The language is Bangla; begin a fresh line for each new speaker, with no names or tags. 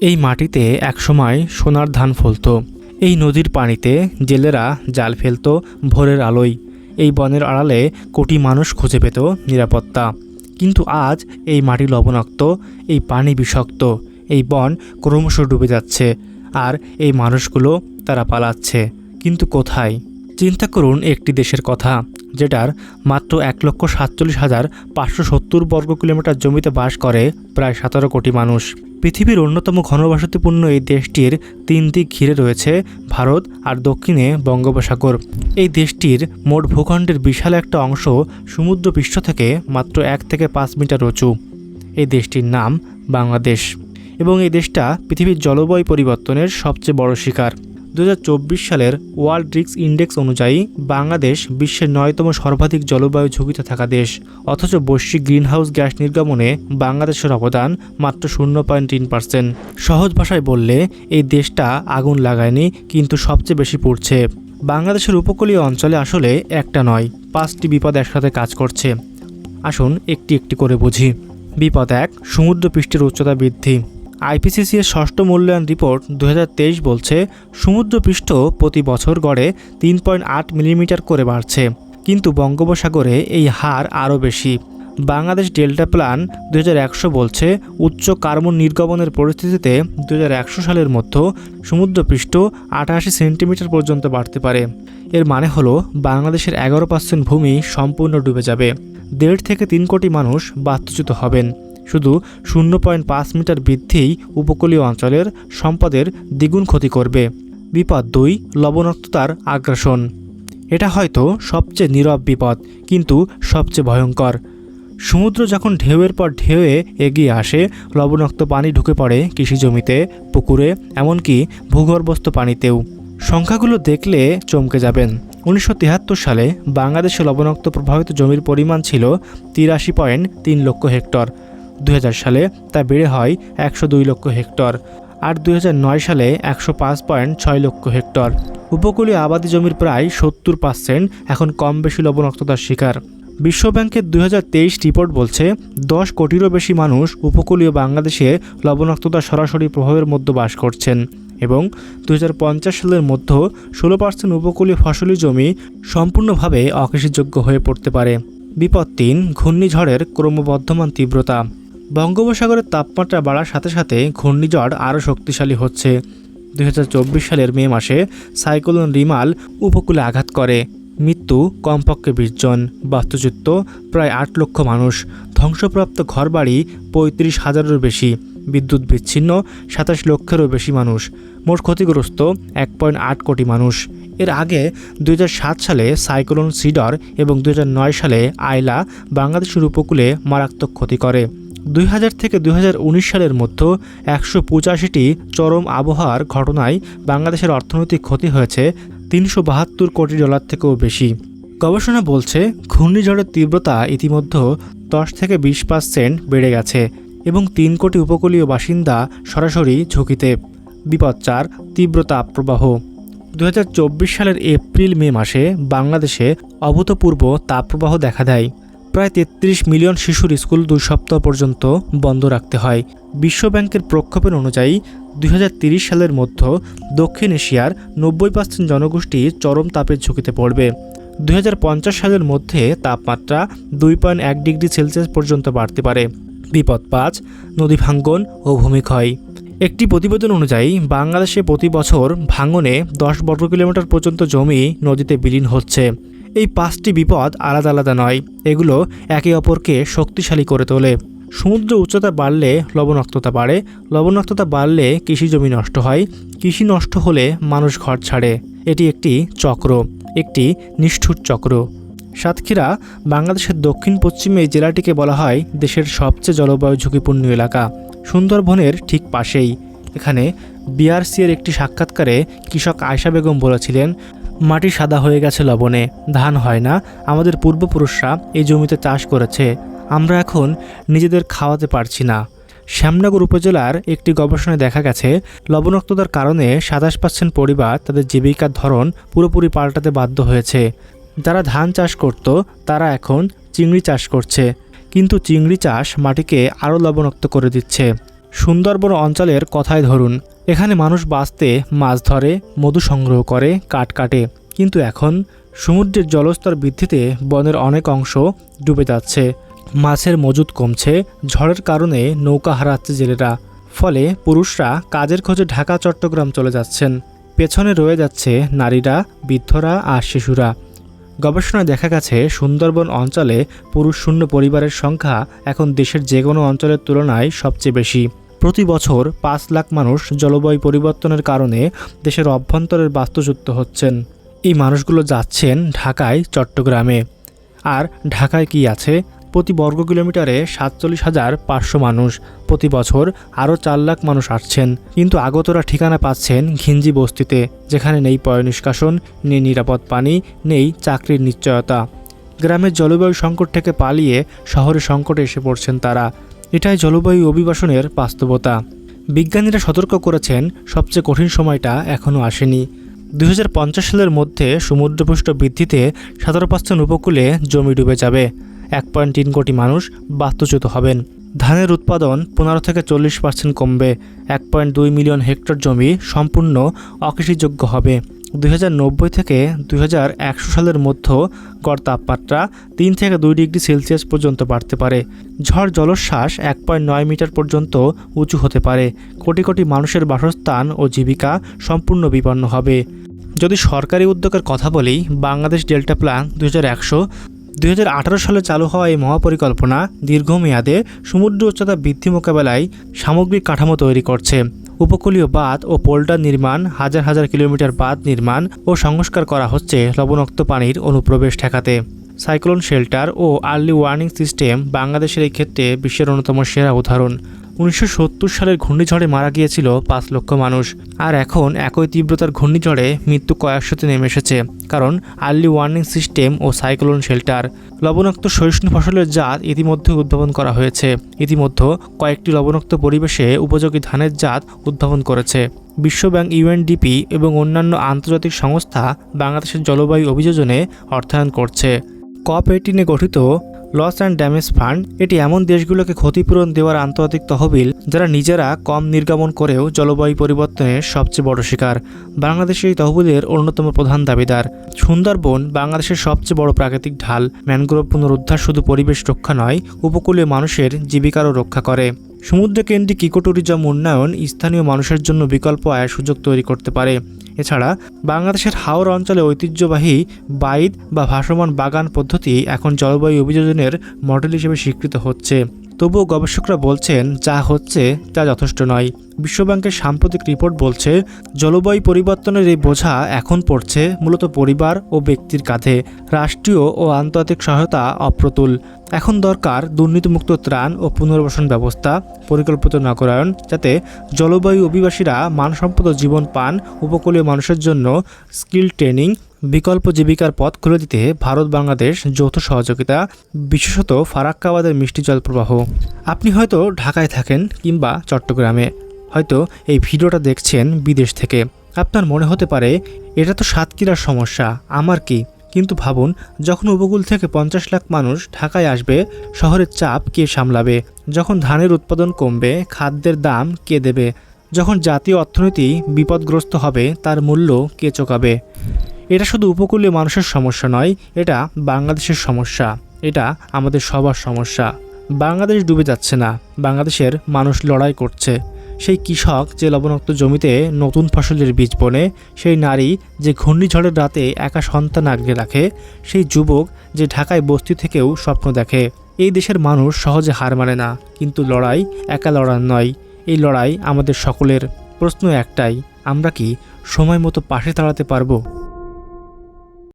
এই মাটিতে একসময় সোনার ধান ফলতো। এই নদীর পানিতে জেলেরা জাল ফেলতো ভোরের আলোয়। এই বনের আড়ালে কোটি মানুষ খুঁজে পেত নিরাপত্তা। কিন্তু আজ এই মাটি লবণাক্ত, এই পানি বিষাক্ত, এই বন ক্রমশ ডুবে যাচ্ছে। আর এই মানুষগুলো তারা পালাচ্ছে, কিন্তু কোথায়? চিন্তা করুন একটি দেশের কথা, যেটার মাত্র 1,47,570 বর্গ কিলোমিটার জমিতে বাস করে প্রায় 17 কোটি মানুষ। পৃথিবীর অন্যতম ঘনবসতিপূর্ণ এই দেশটির 3 দিক ঘিরে রয়েছে ভারত আর দক্ষিণে বঙ্গোপসাগর। এই দেশটির মোট ভূখণ্ডের বিশাল একটা অংশ সমুদ্রপৃষ্ঠ থেকে মাত্র 1 থেকে 5 মিটার উঁচু। এই দেশটির নাম বাংলাদেশ, এবং এই দেশটা পৃথিবীর জলবায়ু পরিবর্তনের সবচেয়ে বড় শিকার। 2024 সালের ওয়ার্ল্ড রিস্ক ইন্ডেক্স অনুযায়ী বাংলাদেশ বিশ্বের 9তম সর্বাধিক জলবায়ু ঝুঁকিতে থাকা দেশ। অথচ বৈশ্বিক গ্রিনহাউস গ্যাস নির্গমনে বাংলাদেশের অবদান মাত্র 0.3%। সহজ ভাষায় বললে এই দেশটা আগুন লাগায়নি, কিন্তু সবচেয়ে বেশি পুড়ছে। বাংলাদেশের উপকূলীয় অঞ্চলে আসলে একটা নয়, 5টি বিপদ একসাথে কাজ করছে। আসুন একটি একটি করে বুঝি। বিপদ 1, সমুদ্রপৃষ্ঠের উচ্চতা বৃদ্ধি। আইপিসিসি এর ষষ্ঠ মূল্যায়ন রিপোর্ট 2023 বলছে সমুদ্রপৃষ্ঠ প্রতি বছর গড়ে 3.8 মিলিমিটার করে বাড়ছে, কিন্তু বঙ্গোপসাগরে এই হার আরও বেশি। বাংলাদেশ ডেল্টা প্ল্যান 2100 বলছে উচ্চ কার্বন নির্গমনের পরিস্থিতিতে 2100 সালের মধ্যে সমুদ্রপৃষ্ঠ 88 সেন্টিমিটার পর্যন্ত বাড়তে পারে। এর মানে হলো বাংলাদেশের 11% ভূমি সম্পূর্ণ ডুবে যাবে। 1.5 থেকে 3 কোটি মানুষ বাস্তুচ্যুত হবেন। শুধু 0.5 মিটার বৃদ্ধিই উপকূলীয় অঞ্চলের সম্পদের দ্বিগুণ ক্ষতি করবে। বিপদ 2, লবণাক্ততার আগ্রাসন। এটা হয়তো সবচেয়ে নীরব বিপদ, কিন্তু সবচেয়ে ভয়ঙ্কর। সমুদ্র যখন ঢেউয়ের পর ঢেউয়ে এগিয়ে আসে, লবণাক্ত পানি ঢুকে পড়ে কৃষিজমিতে, পুকুরে, এমনকি ভূগর্ভস্থ পানিতেও। সংখ্যাগুলো দেখলে চমকে যাবেন। 1973 সালে বাংলাদেশে লবণাক্ত প্রভাবিত জমির পরিমাণ ছিল 83.3 লক্ষ হেক্টর। 2000 সালে তা বেড়ে হয় 102 লক্ষ হেক্টর, আর 2009 সালে 105.6 লক্ষ হেক্টর। উপকূলীয় আবাদি জমির প্রায় 70% এখন কম বেশি লবণাক্ততার শিকার। বিশ্বব্যাংকের 2023 রিপোর্ট বলছে 10 কোটিরও বেশি মানুষ উপকূলীয় বাংলাদেশে লবণাক্ততার সরাসরি প্রভাবের মধ্যে বাস করছেন, এবং 2050 সালের মধ্যে 16% উপকূলীয় ফসলি জমি সম্পূর্ণভাবে অকৃষিযোগ্য হয়ে পড়তে পারে। বিপদ 3, ঘূর্ণিঝড়ের ক্রমবর্ধমান তীব্রতা। বঙ্গোপসাগরের তাপমাত্রা বাড়ার সাথে সাথে ঘূর্ণিঝড় আরও শক্তিশালী হচ্ছে। 2024 সালের মে মাসে সাইক্লোন রিমাল উপকূলে আঘাত করে। মৃত্যু কমপক্ষে 20 জন, বাস্তুচ্যুত প্রায় 8 লক্ষ মানুষ, ধ্বংসপ্রাপ্ত ঘরবাড়ি 35,000-এরও বেশি, বিদ্যুৎ বিচ্ছিন্ন 27 লক্ষেরও বেশি মানুষ, মোট ক্ষতিগ্রস্ত 1.8 কোটি মানুষ। এর আগে 2007 সালে সাইক্লোন সিডর এবং 2009 সালে আইলা বাংলাদেশের উপকূলে মারাত্মক ক্ষতি করে। 2000 থেকে 2019 সালের মধ্যে 185টি চরম আবহাওয়ার ঘটনায় বাংলাদেশের অর্থনৈতিক ক্ষতি হয়েছে $372 কোটি থেকেও বেশি। গবেষণা বলছে ঘূর্ণিঝড়ের তীব্রতা ইতিমধ্যে 10 থেকে 20% বেড়ে গেছে, এবং 3 কোটি উপকূলীয় বাসিন্দা সরাসরি ঝুঁকিতে। বিপদ 4, তীব্র তাপপ্রবাহ। 2024 সালের এপ্রিল-মে মাসে বাংলাদেশে অভূতপূর্ব তাপপ্রবাহ দেখা দেয়। প্রায় 33 মিলিয়ন শিশুর স্কুল 2 সপ্তাহ পর্যন্ত বন্ধ রাখতে হয়। বিশ্বব্যাংকের প্রক্ষেপণ অনুযায়ী 2030 সালের মধ্যে দক্ষিণ এশিয়ার 90% জনগোষ্ঠী চরম তাপের ঝুঁকিতে পড়বে। 2050 সালের মধ্যে তাপমাত্রা 2.1 ডিগ্রি সেলসিয়াস পর্যন্ত বাড়তে পারে। বিপদ 5, নদী ভাঙ্গন ও ভূমিক্ষয়। একটি প্রতিবেদন অনুযায়ী বাংলাদেশে প্রতি বছর ভাঙনে 10 বর্গ কিলোমিটার পর্যন্ত জমি নদীতে বিলীন হচ্ছে। এই 5টি বিপদ আলাদা আলাদা নয়, এগুলো একে অপরকে শক্তিশালী করে তোলে। সমুদ্র উচ্চতা বাড়লে লবণাক্ততা বাড়ে, লবণাক্ততা বাড়লে কৃষিজমি নষ্ট হয়, কৃষি নষ্ট হলে মানুষ ঘর ছাড়ে। এটি একটি চক্র, একটি নিষ্ঠুর চক্র। সাতক্ষীরা বাংলাদেশের দক্ষিণ পশ্চিমে এই জেলাটিকে বলা হয় দেশের সবচেয়ে জলবায়ু ঝুঁকিপূর্ণ এলাকা। সুন্দরবনের ঠিক পাশেই। এখানে বিআরসি এর একটি সাক্ষাৎকারে কৃষক আয়শা বেগম বলেছিলেন, মাটি সাদা হয়ে গেছে লবণে, ধান হয় না, আমাদের পূর্বপুরুষরা এই জমিতে চাষ করেছে, আমরা এখন নিজেদের খাওয়াতে পারছি না। শ্যামনগর উপজেলার একটি গবেষণায় দেখা গেছে লবণাক্ততার কারণে 27% পরিবার তাদের জীবিকার ধরন পুরোপুরি পাল্টাতে বাধ্য হয়েছে। যারা ধান চাষ করত তারা এখন চিংড়ি চাষ করছে, কিন্তু চিংড়ি চাষ মাটিকে আরও লবণাক্ত করে দিচ্ছে। সুন্দরবন অঞ্চলের কথাই ধরুন, এখানে মানুষ বাঁচতে মাছ ধরে, মধু সংগ্রহ করে, কাঠ কাটে, কিন্তু এখন সমুদ্রের জলস্তর বৃদ্ধিতে বনের অনেক অংশ ডুবে যাচ্ছে। মাছের মজুদ কমছে, ঝড়ের কারণে নৌকা হারাচ্ছে জেলেরা, ফলে পুরুষরা কাজের খোঁজে ঢাকা চট্টগ্রাম চলে যাচ্ছেন। পেছনে রয়ে যাচ্ছে নারীরা, বৃদ্ধরা আর শিশুরা। গবেষণায় দেখা গেছে সুন্দরবন অঞ্চলে পুরুষ শূন্য পরিবারের সংখ্যা এখন দেশের যে কোনো অঞ্চলের তুলনায় সবচেয়ে বেশি। প্রতি বছর 5 লাখ মানুষ জলবায়ু পরিবর্তনের কারণে দেশের অভ্যন্তরের বাস্তুচ্যুত হচ্ছেন। এই মানুষগুলো যাচ্ছেন ঢাকায়, চট্টগ্রামে। আর ঢাকায় কি আছে? প্রতি বর্গ কিলোমিটারে 47,500 মানুষ। প্রতি বছর আরও 4 লাখ মানুষ আসছেন, কিন্তু আগতরা ঠিকানা পাচ্ছেন ঘিঞ্জি বস্তিতে, যেখানে নেই পয়ঃনিষ্কাশন, নেই নিরাপদ পানি, নেই চাকরির নিশ্চয়তা। গ্রামের জলবায়ু সংকট থেকে পালিয়ে শহরে সংকটে এসে পড়ছেন তারা। এটাই জলবায়ু অভিবাসনের বাস্তবতা। বিজ্ঞানীরা সতর্ক করেছেন সবচেয়ে কঠিন সময়টা এখনও আসেনি। 2050 সালের মধ্যে সমুদ্রপৃষ্ঠ বৃদ্ধিতে 17% উপকূলে জমি ডুবে যাবে। 1.3 কোটি মানুষ বাস্তুচ্যুত হবেন। ধানের উৎপাদন 15 থেকে 40% কমবে। 1.2 মিলিয়ন হেক্টর জমি সম্পূর্ণ অকৃষিযোগ্য হবে। 2090 থেকে 2100 সালের মধ্যে গড় তাপমাত্রা 3 থেকে 2 ডিগ্রি সেলসিয়াস পর্যন্ত বাড়তে পারে। ঝড় জলোচ্ছ্বাস 1.9 মিটার পর্যন্ত উঁচু হতে পারে। কোটি কোটি মানুষের বাসস্থান ও জীবিকা সম্পূর্ণ বিপন্ন হবে। যদি সরকারি উদ্যোগের কথা বলি, বাংলাদেশ ডেল্টা প্ল্যান 2018 সালে চালু হওয়া এই মহাপরিকল্পনা দীর্ঘমেয়াদে সমুদ্র উচ্চতা বৃদ্ধি মোকাবেলায় সামগ্রিক কাঠামো তৈরি করছে। উপকূলীয় বাঁধ ও পোল্ডার নির্মাণ, হাজার হাজার কিলোমিটার বাঁধ নির্মাণ ও সংস্কার করা হচ্ছে লবণাক্ত পানির অনুপ্রবেশ ঠেকাতে। সাইক্লোন শেল্টার ও আর্লি ওয়ার্নিং সিস্টেম বাংলাদেশের এই ক্ষেত্রে বিশ্বের অন্যতম সেরা উদাহরণ। 1970 সালের ঘূর্ণিঝড়ে মারা গিয়েছিল 5 লক্ষ মানুষ, আর এখন একই তীব্রতার ঘূর্ণিঝড়ে মৃত্যু কয়েকশোতে নেমে এসেছে, কারণ আর্লি ওয়ার্নিং সিস্টেম ও সাইক্লোন শেল্টার। লবণাক্ত সহিষ্ণু ফসলের জাত ইতিমধ্যে উদ্ভাবন করা হয়েছে। ইতিমধ্যে কয়েকটি লবণাক্ত পরিবেশে উপযোগী ধানের জাত উদ্ভাবন করেছে। বিশ্বব্যাংক, ইউএনডিপি এবং অন্যান্য আন্তর্জাতিক সংস্থা বাংলাদেশের জলবায়ু অভিযোজনে অর্থায়ন করছে। COP18 গঠিত লস অ্যান্ড ড্যামেজ ফান্ড, এটি এমন দেশগুলোকে ক্ষতিপূরণ দেওয়ার আন্তর্জাতিক তহবিল যারা নিজেরা কম নির্গমন করেও জলবায়ু পরিবর্তনের সবচেয়ে বড় শিকার। বাংলাদেশ এই তহবিলের অন্যতম প্রধান দাবিদার। সুন্দরবন বাংলাদেশের সবচেয়ে বড় প্রাকৃতিক ঢাল। ম্যানগ্রোভ পুনরুদ্ধার শুধু পরিবেশ রক্ষা নয়, উপকূলীয় মানুষের জীবিকারও রক্ষা করে। সমুদ্রকেন্দ্রিক ইকোট্যুরিজম উন্নয়ন স্থানীয় মানুষের জন্য বিকল্প আয়ের সুযোগ তৈরি করতে পারে। এছাড়া বাংলাদেশের হাওর অঞ্চলে ঐতিহ্যবাহী বাইদ বা ভাসমান বাগান পদ্ধতি এখন জলবায়ু অভিযোজনের মডেল হিসেবে স্বীকৃত হচ্ছে। তবুও গবেষকরা বলছেন যা হচ্ছে তা যথেষ্ট নয়। বিশ্বব্যাংকের সাম্প্রতিক রিপোর্ট বলছে জলবায়ু পরিবর্তনের এই বোঝা এখন পড়ছে মূলত পরিবার ও ব্যক্তির কাঁধে। রাষ্ট্রীয় ও আন্তর্জাতিক সহায়তা অপ্রতুল। এখন দরকার দুর্নীতিমুক্ত ত্রাণ ও পুনর্বাসন ব্যবস্থা, পরিকল্পিত নগরায়ন, যাতে জলবায়ু অভিবাসীরা মানসম্পন্ন জীবন পান। উপকূলীয় মানুষের জন্য স্কিল ট্রেনিং, বিকল্প জীবিকার পথ খুলে দিতে ভারত বাংলাদেশ যৌথ সহযোগিতা, বিশেষত ফারাক্কাবাদের মিষ্টি জল প্রবাহ। আপনি হয়তো ঢাকায় থাকেন কিংবা চট্টগ্রামে, হয়তো এই ভিডিওটা দেখছেন বিদেশ থেকে। আপনার মনে হতে পারে এটা তো সাতক্ষীরার সমস্যা, আমার কি? কিন্তু ভাবুন, যখন উপকূল থেকে 50 লাখ মানুষ ঢাকায় আসবে, শহরের চাপ কে সামলাবে? যখন ধানের উৎপাদন কমবে, খাদ্যের দাম কে দেবে? যখন জাতীয় অর্থনীতি বিপদগ্রস্ত হবে, তার মূল্য কে চোকাবে? এটা শুধু উপকূলীয় মানুষের সমস্যা নয়, এটা বাংলাদেশের সমস্যা। এটা আমাদের সবার সমস্যা। বাংলাদেশ ডুবে যাচ্ছে না, বাংলাদেশের মানুষ লড়াই করছে। সেই কৃষক যে লবণাক্ত জমিতে নতুন ফসলের বীজ বোনে, সেই নারী যে ঘূর্ণিঝড়ের রাতে একা সন্তান আগলে রাখে, সেই যুবক যে ঢাকায় বস্তি থেকেও স্বপ্ন দেখে। এই দেশের মানুষ সহজে হার মানে না, কিন্তু লড়াই একা লড়ার নয়। এই লড়াই আমাদের সকলের। প্রশ্ন একটাই, আমরা কি সময় মতো পাশে দাঁড়াতে পারবো?